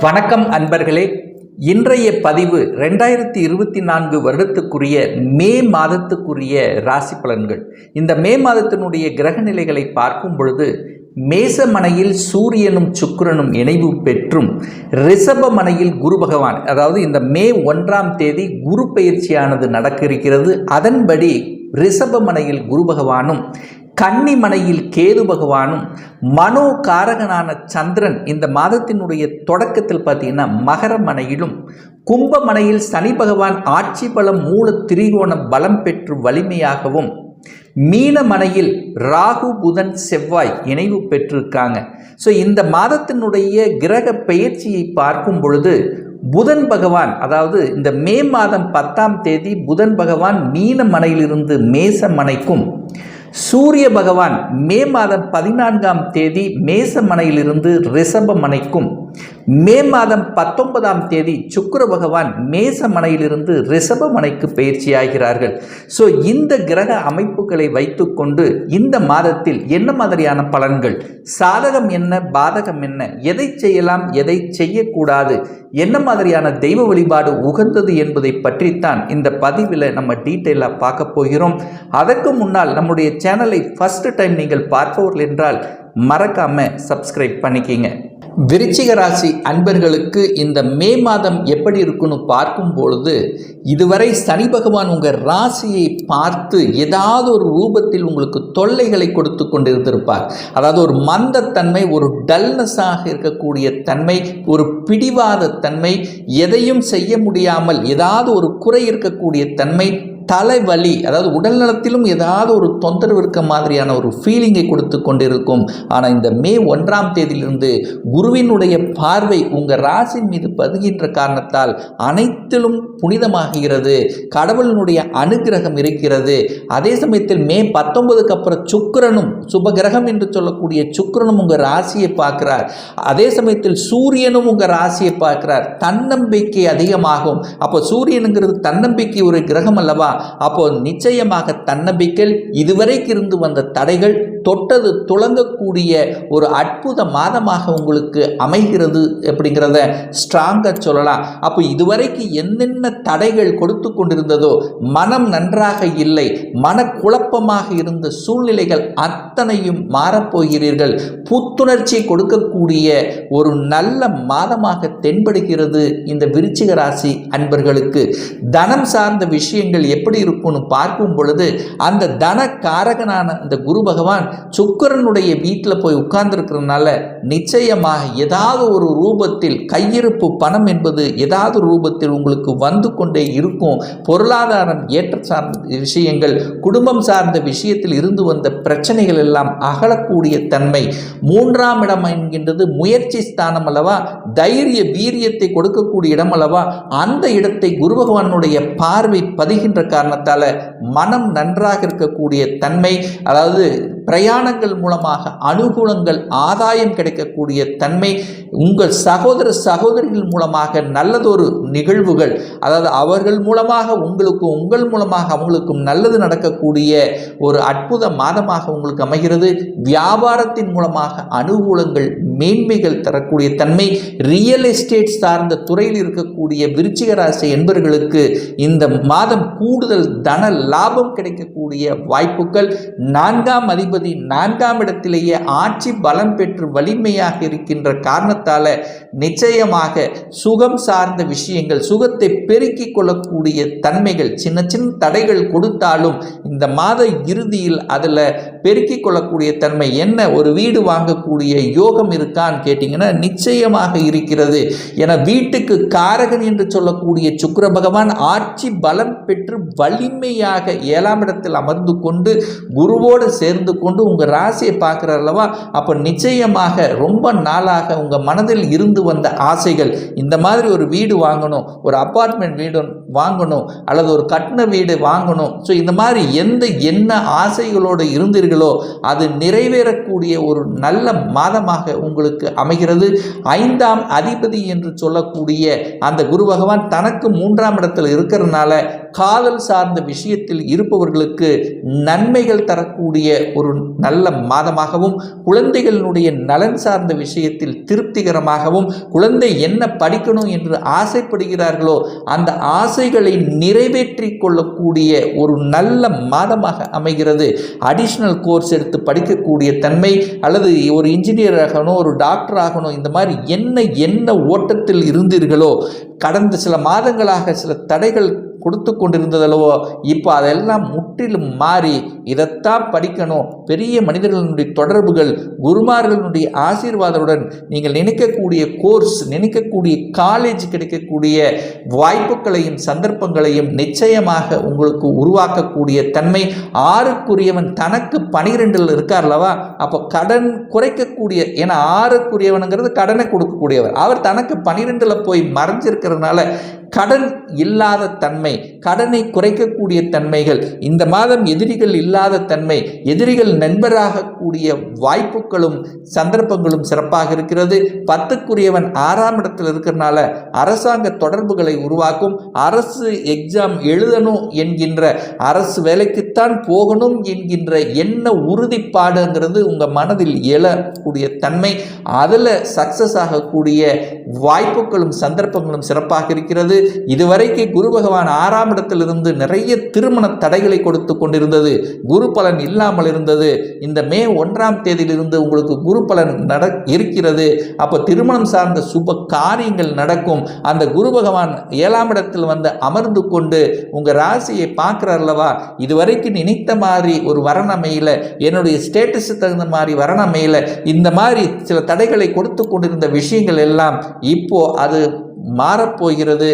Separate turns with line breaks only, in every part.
வணக்கம் அன்பர்களே. இன்றைய பதிவு 2024 வருடத்துக்குரிய மே மாதத்துக்குரிய ராசி பலன்கள். இந்த மே மாதத்தினுடைய கிரக நிலைகளை பார்க்கும் பொழுது மேசமனையில் சூரியனும் சுக்கிரனும் இணைவு பெற்றும் ரிஷபமனையில் குரு பகவான், அதாவது இந்த மே 1ஆம் தேதி குரு பயிற்சியானது நடக்க இருக்கிறது. அதன்படி ரிஷபமனையில் குரு பகவானும் கன்னிமனையில் கேது பகவானும் மனோகாரகனான சந்திரன் இந்த மாதத்தினுடைய தொடக்கத்தில் பார்த்தீங்கன்னா மகரமனையிலும் கும்பமனையில் சனி பகவான் ஆட்சி பலம் மூல திரிகோண பலம் பெற்று வலிமையாகவும் மீனமனையில் ராகு புதன் செவ்வாய் இணைவு பெற்றிருக்காங்க. ஸோ இந்த மாதத்தினுடைய கிரக பயிற்சியை பார்க்கும் பொழுது புதன் பகவான், அதாவது இந்த மே மாதம் 10ஆம் தேதி புதன் பகவான் மீனமனையிலிருந்து மேசமனைக்கும், சூரிய பகவான் மே மாதம் 14ஆம் தேதி மேசமனையிலிருந்து ரிஷபமனைக்கும், மே மாதம் 19ஆம் தேதி சுக்கிர பகவான் மேசமனையிலிருந்து ரிஷபமனைக்கு பயிற்சியாகிறார்கள். ஸோ இந்த கிரக அமைப்புகளை வைத்துக்கொண்டு இந்த மாதத்தில் என்ன மாதிரியான பலன்கள், சாதகம் என்ன பாதகம் என்ன, எதை செய்யலாம் எதை செய்யக்கூடாது, என்ன மாதிரியான தெய்வ வழிபாடு உகந்தது என்பதை பற்றித்தான் இந்த பதிவில் நம்ம டீட்டெயிலாக பார்க்க போகிறோம். அதற்கு முன்னால் நம்முடைய சேனலை ஃபர்ஸ்ட் டைம் நீங்கள் பார்ப்பவர்கள் என்றால் மறக்காம சப்ஸ்கிரைப் பண்ணிக்கிங்க. விருச்சிக ராசி அன்பர்களுக்கு இந்த மே மாதம் எப்படி இருக்குன்னு பார்க்கும் பொழுது, இதுவரை சனி பகவான் உங்கள் ராசியை பார்த்து ஏதாவது ஒரு ரூபத்தில் உங்களுக்கு தொல்லைகளை கொடுத்து கொண்டிருந்திருப்பார். அதாவது ஒரு மந்தத்தன்மை, ஒரு டல்னஸாக இருக்கக்கூடிய தன்மை, ஒரு பிடிவாத தன்மை, எதையும் செய்ய முடியாமல் ஏதாவது ஒரு குறை இருக்கக்கூடிய தன்மை, தலைவலி, அதாவது உடல் நலத்திலும் ஏதாவது ஒரு தொந்தரவு இருக்க மாதிரியான ஒரு ஃபீலிங்கை கொடுத்து கொண்டிருக்கும். ஆனால் இந்த மே 1ஆம் தேதியிலிருந்து குருவினுடைய பார்வை உங்கள் ராசி மீது பதுகின்ற காரணத்தால் அனைத்திலும் புனிதமாகிறது, கடவுளினுடைய அனுகிரகம் இருக்கிறது. அதே சமயத்தில் மே 19க்கு அப்புறம் சுக்கிரனும், சுபகிரகம் என்று சொல்லக்கூடிய சுக்கிரனும் உங்கள் ராசியை பார்க்கிறார். அதே சமயத்தில் சூரியனும் உங்கள் ராசியை பார்க்கிறார். தன்னம்பிக்கை அதிகமாகும். அப்போ சூரியனுங்கிறது தன்னம்பிக்கை ஒரு கிரகம் அல்லவா? அப்போ நிச்சயமாக தன்னம்பிக்கை, இதுவரைக்கு இருந்து வந்த தடைகள் தொட்டது துளங்கக்கூடிய ஒரு அற்புத மாதமாக உங்களுக்கு அமைகிறது அப்படிங்கிறத ஸ்ட்ராங்காக சொல்லலாம். அப்போ இதுவரைக்கு என்னென்ன தடைகள் கொடுத்து கொண்டிருந்ததோ, மனம் நன்றாக இல்லை, மனக்குழப்பமாக இருந்த சூழ்நிலைகள் அத்தனையும் மாறப்போகிறீர்கள். புத்துணர்ச்சி கொடுக்கக்கூடிய ஒரு நல்ல மாதமாக தென்படுகிறது இந்த விருச்சிக ராசி அன்பர்களுக்கு. தனம் சார்ந்த விஷயங்கள் எப்படி இருக்கும்னு பார்க்கும் பொழுது, அந்த தன காரகனான அந்த குரு பகவான் சுக்கிரனுடைய வீட்டில் போய் உட்கார்ந்துருக்கிறதுனால நிச்சயமாக ஏதாவது ஒரு ரூபத்தில் கையிருப்பு பணம் என்பது ஏதாவது ரூபத்தில் உங்களுக்கு வந்து கொண்டே இருக்கும். பொருளாதாரம் ஏற்ற சார்ந்த விஷயங்கள், குடும்பம் சார்ந்த விஷயத்தில் இருந்து வந்த பிரச்சனைகள் எல்லாம் அகலக்கூடிய தன்மை. 3ஆம் இடம் என்கின்றது முயற்சி ஸ்தானம் அல்லவா, தைரிய வீரியத்தை கொடுக்கக்கூடிய இடம் அல்லவா, அந்த இடத்தை குரு பகவானுடைய பார்வை பதிகின்ற காரணத்தால மனம் நன்றாக இருக்கக்கூடிய தன்மை, அதாவது பிரயாணங்கள் மூலமாக அனுகூலங்கள், ஆதாயம் கிடைக்கக்கூடிய தன்மை, உங்கள் சகோதர சகோதரிகள் மூலமாக நல்லதொரு நிகழ்வுகள், அதாவது அவர்கள் மூலமாக உங்களுக்கும், உங்கள் மூலமாக அவங்களுக்கும் நல்லது நடக்கக்கூடிய ஒரு அற்புத மாதமாக உங்களுக்கு அமைகிறது. வியாபாரத்தின் மூலமாக அனுகூலங்கள், மேன்மைகள் தரக்கூடிய தன்மை. ரியல் எஸ்டேட் சார்ந்த துறையில் இருக்கக்கூடிய விருச்சிக ராசி என்பவர்களுக்கு இந்த மாதம் கூடுதல் தன லாபம் கிடைக்கக்கூடிய வாய்ப்புகள். 4ஆம் அதிபதி 4ஆம் இடத்திலேயே ஆட்சி பலம் பெற்று வலிமையாக இருக்கின்ற காரணத்தால நிச்சயமாக சுகம் சார்ந்த விஷயங்கள், சுகத்தை பெருக்கிக் கொள்ளக்கூடிய தன்மைகள், சின்ன சின்ன தடைகள் கொடுத்தாலும் இந்த மாத இறுதியில் அதில் பெருக்கிக் கொள்ளக்கூடிய தன்மை. என்ன, ஒரு வீடு வாங்கக்கூடிய யோகம் இருக்கான்னு கேட்டிங்கன்னா நிச்சயமாக இருக்கிறது. என வீட்டுக்கு காரகன் என்று சொல்லக்கூடிய சுக்கிர பகவான் ஆட்சி பலம் பெற்று வலிமையாக 7ஆம் இடத்தில் அமர்ந்து கொண்டு குருவோடு சேர்ந்து கொண்டு உங்கள் ராசியை பார்க்குறார் அல்லவா? அப்போ நிச்சயமாக ரொம்ப நாளாக உங்கள் மனதில் இருந்து வந்த ஆசைகள், இந்த மாதிரி ஒரு வீடு வாங்கணும், ஒரு அப்பார்ட்மெண்ட் வீடு வாங்கணும், அல்லது ஒரு கட்டின வீடு வாங்கணும், ஸோ இந்த மாதிரி எந்த என்ன ஆசைகளோடு இருந்தீர்களோ அது நிறைவேறக்கூடிய ஒரு நல்ல மாதமாக உங்களுக்கு அமைகிறது. 5ஆம் அதிபதி என்று சொல்லக்கூடிய அந்த குரு பகவான் தனக்கு 3ஆம் இடத்தில் இருக்கிறதுனால காதல் சார்ந்த விஷயத்தில் இருப்பவர்களுக்கு நன்மைகள் தரக்கூடிய ஒரு நல்ல மாதமாகவும், குழந்தைகளினுடைய நலன் சார்ந்த விஷயத்தில் திருப்திகரமாகவும், குழந்தை என்ன படிக்கணும் என்று ஆசைப்படுகிறார்களோ அந்த ஆசைகளை நிறைவேற்றி கொள்ளக்கூடிய ஒரு நல்ல மாதமாக அமைகிறது. அடிஷனல் கோர்ஸ் எடுத்து படிக்கக்கூடிய தன்மை, அல்லது ஒரு இன்ஜினியர் ஆகணும், ஒரு டாக்டர் ஆகணும், இந்த மாதிரி என்ன ஓட்டத்தில் இருந்தீர்களோ கடந்த சில மாதங்களாக சில தடைகள் கொடுத்து கொண்டிருந்ததல்லவோ இப்போ அதெல்லாம் முற்றிலும் மாறி இதைத்தான் படிக்கணும், பெரிய மனிதர்களுடைய தொடர்புகள், குருமார்களுடைய ஆசீர்வாதத்துடன் நீங்கள் நினைக்கக்கூடிய கோர்ஸ், நினைக்கக்கூடிய காலேஜ் கிடைக்கக்கூடிய வாய்ப்புகளையும் சந்தர்ப்பங்களையும் நிச்சயமாக உங்களுக்கு உருவாக்கக்கூடிய தன்மை. 6க்குரியவன் தனக்கு 12 இருக்கார்லவா, அப்போ கடன் குறைக்கக்கூடிய, ஏன்னா 6க்குரியவனுங்கிறது கடனை கொடுக்கக்கூடியவர், அவர் தனக்கு 12 போய் மறைஞ்சிருக்கிறதுனால கடன் இல்லாத தன்மை, கடனை குறைக்கக்கூடிய தன்மைகள், இந்த மாதம் எதிரிகள் இல்லாத தன்மை, எதிரிகள் நண்பராக கூடிய வாய்ப்புகளும் சந்தர்ப்பங்களும் சிறப்பாக இருக்கிறது. 10க்குரியவன் 6ஆம் இடத்தில் இருக்கிறதுனால அரசாங்க தொடர்புகளை உருவாக்கும். அரசு எக்ஸாம் எழுதணும் என்கின்ற, அரசு வேலைக்குத்தான் போகணும் என்கின்ற என்ன உறுதிப்பாடுங்கிறது உங்கள் மனதில் எழக்கூடிய தன்மை, அதில் சக்சஸ் ஆகக்கூடிய வாய்ப்புகளும் சந்தர்ப்பங்களும் சிறப்பாக இருக்கிறது. இதுவரைக்கு குரு பகவான் 6ஆம் இடத்திலிருந்து நிறைய திருமண தடைகளை கொடுத்து கொண்டிருந்தது, குரு பலன் இல்லாமல் இருந்தது. இந்த மே 1ஆம் தேதியிலிருந்து உங்களுக்கு குரு பலன் இருக்கிறது. அப்போ திருமணம் சார்ந்த சுப காரியங்கள் நடக்கும். அந்த குரு பகவான் 7ஆம் இடத்தில் வந்து அமர்ந்து கொண்டு உங்கள் ராசியை பார்க்குறார்லவா, இதுவரைக்கும் நினைத்த மாதிரி ஒரு வரன் அமையல, என்னுடைய ஸ்டேட்டஸ் தகுந்த மாதிரி வரன் அமையல, இந்த மாதிரி சில தடைகளை கொடுத்து கொண்டிருந்த விஷயங்கள் எல்லாம் இப்போ அது மாறப்போகிறது.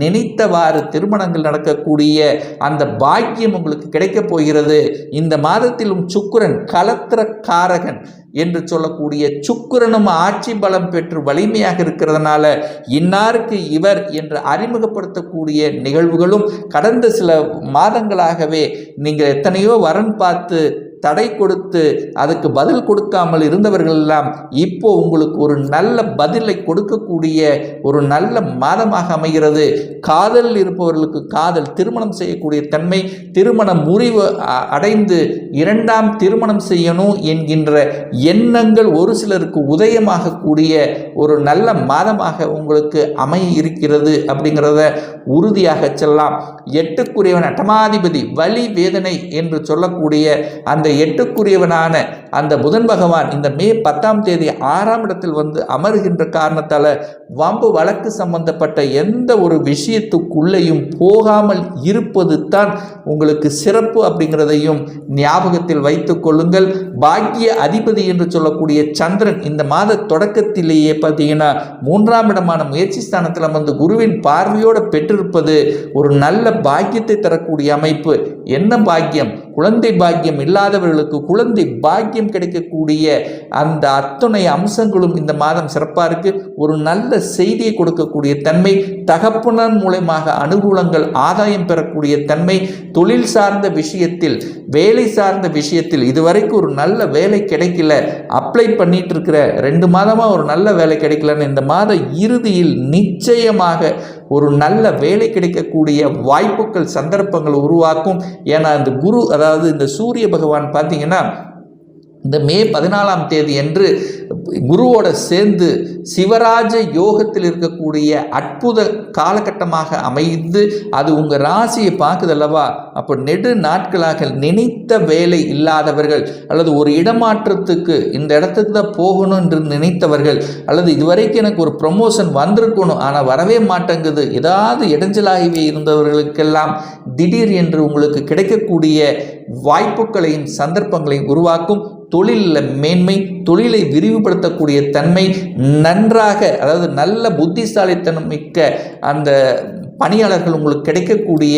நினைத்தவாறு திருமணங்கள் நடக்கக்கூடிய அந்த பாக்கியம் உங்களுக்கு கிடைக்கப் போகிறது. இந்த மாதத்திலும் சுக்கிரன் கலத்திர காரகன் என்று சொல்லக்கூடிய சுக்கிரனும் ஆட்சி பலம் பெற்று வலிமையாக இருக்கிறதுனால இன்னாருக்கு இவர் என்று அறிமுகப்படுத்தக்கூடிய நிகழ்வுகளும், கடந்த சில மாதங்களாகவே நீங்கள் எத்தனையோ வரன் பார்த்து தடை கொடுத்து அதுக்கு பதில் கொடுக்காமல் இருந்தவர்கள் எல்லாம் இப்போ உங்களுக்கு ஒரு நல்ல பதிலை கொடுக்கக்கூடிய ஒரு நல்ல மாதமாக அமைகிறது. காதலில் இருப்பவர்களுக்கு காதல், திருமணம் செய்யக்கூடிய தன்மை, திருமண முறிவு அடைந்து 2ஆம் திருமணம் செய்யணும் என்கின்ற எண்ணங்கள் ஒரு சிலருக்கு உதயமாக கூடிய ஒரு நல்ல மாதமாக உங்களுக்கு அமைய இருக்கிறது அப்படிங்கிறத உறுதியாக சொல்லலாம். 8க்குரியவன் அட்டமாதிபதி வலி வேதனை என்று சொல்லக்கூடிய அந்த 8க்குரியவனான அந்த புதன் பகவான் இந்த மே 10ஆம் தேதி 6ஆம் இடத்தில் வந்து அமர்கின்ற காரணத்தால் வம்பு வழக்கு சம்பந்தப்பட்ட எந்த ஒரு விஷயத்துக்குள்ளேயும் போகாமல் இருப்பது தான் உங்களுக்கு சிறப்பு அப்படிங்கிறதையும் ஞாபகத்தில் வைத்துக் கொள்ளுங்கள். பாக்கிய அதிபதி என்று சொல்லக்கூடிய சந்திரன் இந்த மாத தொடக்கத்திலேயே பார்த்தீங்கன்னா 3ஆம் இடமான முயற்சி ஸ்தானத்தில் வந்து குருவின் பார்வையோடு பெற்றிருப்பது ஒரு நல்ல பாக்கியத்தை தரக்கூடிய அமைப்பு. என்ன பாக்கியம்? குழந்தை பாக்கியம் இல்லாதவர்களுக்கு குழந்தை பாக்கியம் கிடைக்கக்கூடிய அந்த அத்தனை அம்சங்களும் இந்த மாதம் சிறப்பாக இருக்கு. ஒரு நல்ல செய்தியை கொடுக்கக்கூடிய தன்மை, தகப்பனர் மூலமாக அனுகூலங்கள், ஆதாயம் பெறக்கூடிய தன்மை, தொழில் சார்ந்த விஷயத்தில், வேலை சார்ந்த விஷயத்தில் இதுவரைக்கும் ஒரு நல்ல வேலை கிடைக்கல, அப்ளை பண்ணிட்டு இருக்கிற 2 மாதமாக ஒரு நல்ல வேலை கிடைக்கலன்னு இந்த மாத இறுதியில் நிச்சயமாக ஒரு நல்ல வேலை கிடைக்கக்கூடிய வாய்ப்புகள் சந்தர்ப்பங்கள் உருவாக்கும். ஏன்னா இந்த குரு, அதாவது இந்த சூரிய பகவான் பார்த்தீங்கன்னா இந்த மே 14ஆம் தேதி என்று குருவோட சேர்ந்து சிவராஜ யோகத்தில் இருக்கக்கூடிய அற்புத காலகட்டமாக அமைந்து அது உங்கள் ராசியை பார்க்குதல்லவா. அப்போ நெடு நாட்களாக நினைத்த வேலை இல்லாதவர்கள், அல்லது ஒரு இடமாற்றத்துக்கு இந்த இடத்துக்கு தான் போகணும் என்று நினைத்தவர்கள், அல்லது இதுவரைக்கும் எனக்கு ஒரு ப்ரமோஷன் வந்திருக்கணும் ஆனால் வரவே மாட்டேங்குது, ஏதாவது இடைஞ்சலாகவே இருந்தவர்களுக்கெல்லாம் திடீர் என்று உங்களுக்கு கிடைக்கக்கூடிய வாய்ப்புகளையும் சந்தர்ப்பங்களையும் உருவாக்கும். தொழிலில் மேன்மை, தொழிலை விரிவுபடுத்தக்கூடிய தன்மை, நன்றாக, அதாவது நல்ல புத்திசாலித்தனம் மிக்க அந்த பணியாளர்கள் உங்களுக்கு கிடைக்கக்கூடிய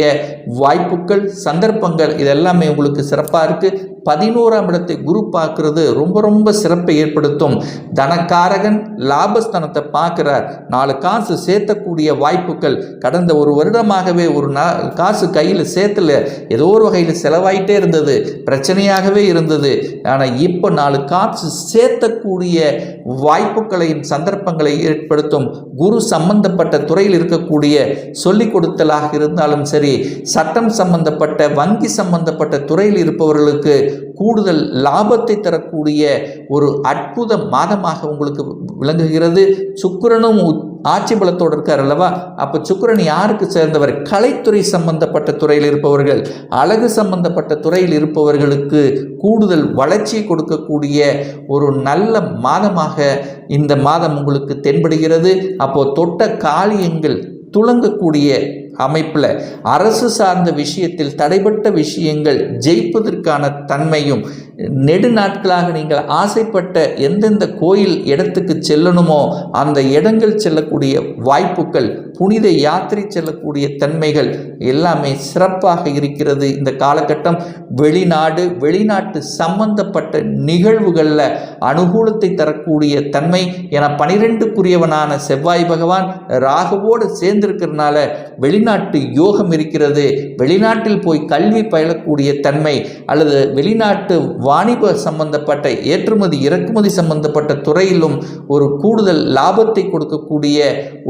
வாய்ப்புகள், சந்தர்ப்பங்கள் இதெல்லாமே உங்களுக்கு சிறப்பாக இருக்குது. 11ஆம் இடத்தை குரு பார்க்கறது ரொம்ப ரொம்ப சிறப்பை ஏற்படுத்தும். தனக்காரகன் லாபஸ்தானத்தை பார்க்கிறார். 4 காசு சேர்த்தக்கூடிய வாய்ப்புகள். கடந்த ஒரு வருடமாகவே ஒரு காசு கையில் சேர்த்துல ஏதோ ஒரு வகையில் செலவாயிட்டே இருந்தது, பிரச்சனையாகவே இருந்தது. ஆனால் இப்போ 4 காசு சேர்த்தக்கூடிய வாய்ப்புகளையும் சந்தர்ப்பங்களை ஏற்படுத்தும். குரு சம்பந்தப்பட்ட துறையில் இருக்கக்கூடிய சொல்லிக் கொடுத்தலாக இருந்தாலும் சரி, சட்டம் சம்பந்தப்பட்ட, வங்கி சம்பந்தப்பட்ட துறையில் இருப்பவர்களுக்கு கூடுதல் லாபத்தை தரக்கூடிய ஒரு அற்புத மாதமாக உங்களுக்கு விளங்குகிறது. சுக்கிரனும் ஆட்சி பலத்தோடு இருக்கார் அல்லவா? அப்போ சுக்கிரன் யாருக்கு சேர்ந்தவர்? கலைத்துறை சம்பந்தப்பட்ட துறையில் இருப்பவர்கள், அழகு சம்பந்தப்பட்ட துறையில் இருப்பவர்களுக்கு கூடுதல் வளர்ச்சியை கொடுக்கக்கூடிய ஒரு நல்ல மாதமாக இந்த மாதம் உங்களுக்கு தென்படுகிறது. அப்போ தொட்ட காரியங்கள் துளங்கக்கூடிய அமைப்பில் அரசு சார்ந்த விஷயத்தில் தடைப்பட்ட விஷயங்கள் ஜெயிப்பதற்கான தன்மையும், நெடுநாட்களாக நீங்கள் ஆசைப்பட்ட எந்தெந்த கோயில் இடத்துக்கு செல்லணுமோ அந்த இடங்கள் செல்லக்கூடிய வாய்ப்புகள், புனித யாத்திரை செல்லக்கூடிய தன்மைகள் எல்லாமே சிறப்பாக இருக்கிறது. இந்த காலகட்டம் வெளிநாட்டு சம்பந்தப்பட்ட நிகழ்வுகளில் அனுகூலத்தை தரக்கூடிய தன்மை என 12க்குரியவனான செவ்வாய் பகவான் ராகுவோடு சேர்ந்திருக்கிறதுனால வெளிநாட்டு யோகம் இருக்கிறது. வெளிநாட்டில் போய் கல்வி பயிலக்கூடிய தன்மை அல்லது வெளிநாட்டு வாணிப சம்பந்தப்பட்ட ஏற்றுமதி இறக்குமதி சம்பந்தப்பட்ட துறையிலும் ஒரு கூடுதல் லாபத்தை கொடுக்கக்கூடிய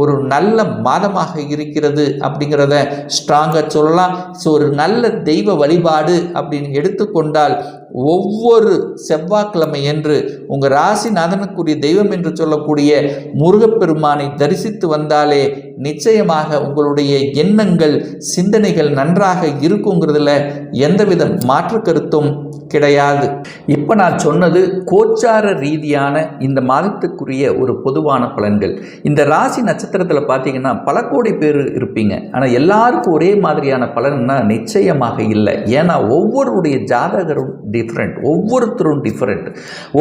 ஒரு நல்ல மாதமாக இருக்கிறது அப்படிங்கிறத ஸ்ட்ராங்காக சொல்லலாம். ஸோ ஒரு நல்ல தெய்வ வழிபாடு அப்படின்னு எடுத்துக்கொண்டால் ஒவ்வொரு செவ்வாய்க்கிழமை என்று உங்கள் ராசிநாதனுக்குரிய தெய்வம் என்று சொல்லக்கூடிய முருகப்பெருமானை தரிசித்து வந்தாலே நிச்சயமாக உங்களுடைய எண்ணங்கள், சிந்தனைகள் நன்றாக இருக்குங்கிறதுல எந்தவித மாற்று கருத்தும் கிடையாது. இப்போ நான் சொன்னது கோச்சார ரீதியான இந்த மாதத்துக்குரிய ஒரு பொதுவான பலன்கள். இந்த ராசி நட்சத்திரத்தில் பார்த்தீங்கன்னா பல கோடி பேர் இருப்பீங்க. ஆனால் எல்லாருக்கும் ஒரே மாதிரியான பலன்னா நிச்சயமாக இல்லை. ஏன்னா ஒவ்வொருடைய ஜாதகரும் டிஃப்ரெண்ட், ஒவ்வொருத்தரும் டிஃப்ரெண்ட்,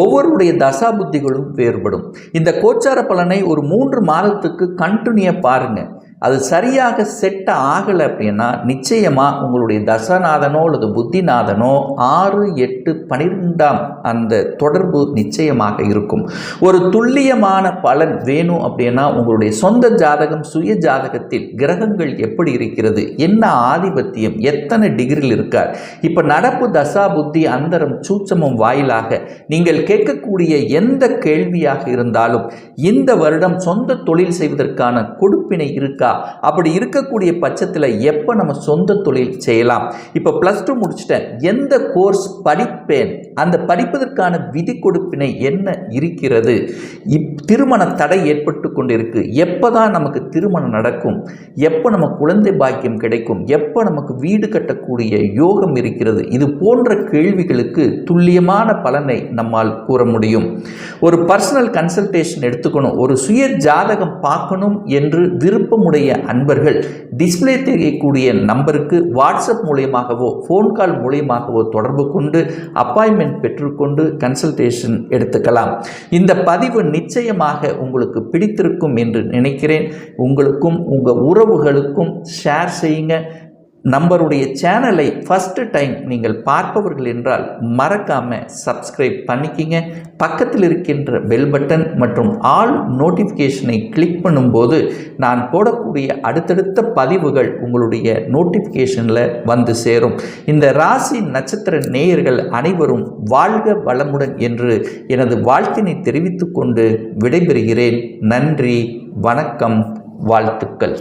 ஒவ்வொருடைய தசா புத்திகளும் வேறுபடும். இந்த கோச்சார பலனை ஒரு 3 மாதத்துக்கு கண்டினியூவாக பாருங்கள். அது சரியாக செட் ஆகலை அப்படின்னா நிச்சயமாக உங்களுடைய தசநாதனோ அல்லது புத்திநாதனோ 6, 8, 12ஆம் அந்த தொடர்பு நிச்சயமாக இருக்கும். ஒரு துல்லியமான பலன் வேணும் அப்படின்னா உங்களுடைய சொந்த ஜாதகம், சுய ஜாதகத்தில் கிரகங்கள் எப்படி இருக்கிறது, என்ன ஆதிபத்தியம், எத்தனை டிகிரியில் இருக்கார், இப்போ நடப்பு தசா புத்தி அந்தரம் சூட்சமும் வாயிலாக நீங்கள் கேட்கக்கூடிய எந்த கேள்வியாக இருந்தாலும் இந்த வருடம் சொந்த தொழில் செய்வதற்கான கொடுப்பினை இருக்கா, அப்படி இருக்கக்கூடிய பட்சத்தில் எப்போ நம்ம சொந்த தொழில் செய்யலாம், இப்போ +2 முடிச்சிட்டேன், எந்த கோர்ஸ் படிப்பேன், அந்த படிப்பதற்கான விதி கொடுப்பினை என்ன இருக்கிறது, திருமண தடை ஏற்பட்டு கொண்டிருக்கு, எப்போ தான் நமக்கு திருமணம் நடக்கும், எப்போ நம்ம குழந்தை பாக்கியம் கிடைக்கும், எப்போ நமக்கு வீடு கட்டக்கூடிய யோகம் இருக்கிறது, இது போன்ற கேள்விகளுக்கு துல்லியமான பலனை நம்மால் கூற முடியும். ஒரு பர்சனல் கன்சல்டேஷன் எடுத்துக்கணும், ஒரு சுய ஜாதகம் பார்க்கணும் என்று விருப்பமுடைய அன்பர்கள் டிஸ்பிளே தெரியக்கூடிய நம்பருக்கு வாட்ஸ்அப் மூலமாகவோ ஃபோன் கால் மூலமாகவோ தொடர்பு கொண்டு அப்பாயின்மெண்ட் பெற்றுக்கொண்டு கன்சல்டேஷன் எடுத்துக்கலாம். இந்த பதிவு நிச்சயமாக உங்களுக்கு பிடித்திருக்கும் என்று நினைக்கிறேன். உங்களுக்கும் உங்கள் உறவுகளுக்கும் ஷேர் செய்யுங்க. நம்மளுடைய சேனலை ஃபஸ்ட்டு டைம் நீங்கள் பார்ப்பவர்கள் என்றால் மறக்காமல் சப்ஸ்கிரைப் பண்ணிக்கிங்க. பக்கத்தில் இருக்கின்ற பெல் பட்டன் மற்றும் ஆல் நோட்டிஃபிகேஷனை கிளிக் பண்ணும்போது நான் போடக்கூடிய அடுத்தடுத்த பதிவுகள் உங்களுடைய நோட்டிஃபிகேஷனில் வந்து சேரும். இந்த ராசி நட்சத்திர நேயர்கள் அனைவரும் வாழ்க வளமுடன் என்று எனது வாழ்த்தினை தெரிவித்துக்கொண்டு விடைபெறுகிறேன். நன்றி, வணக்கம், வாழ்த்துக்கள்.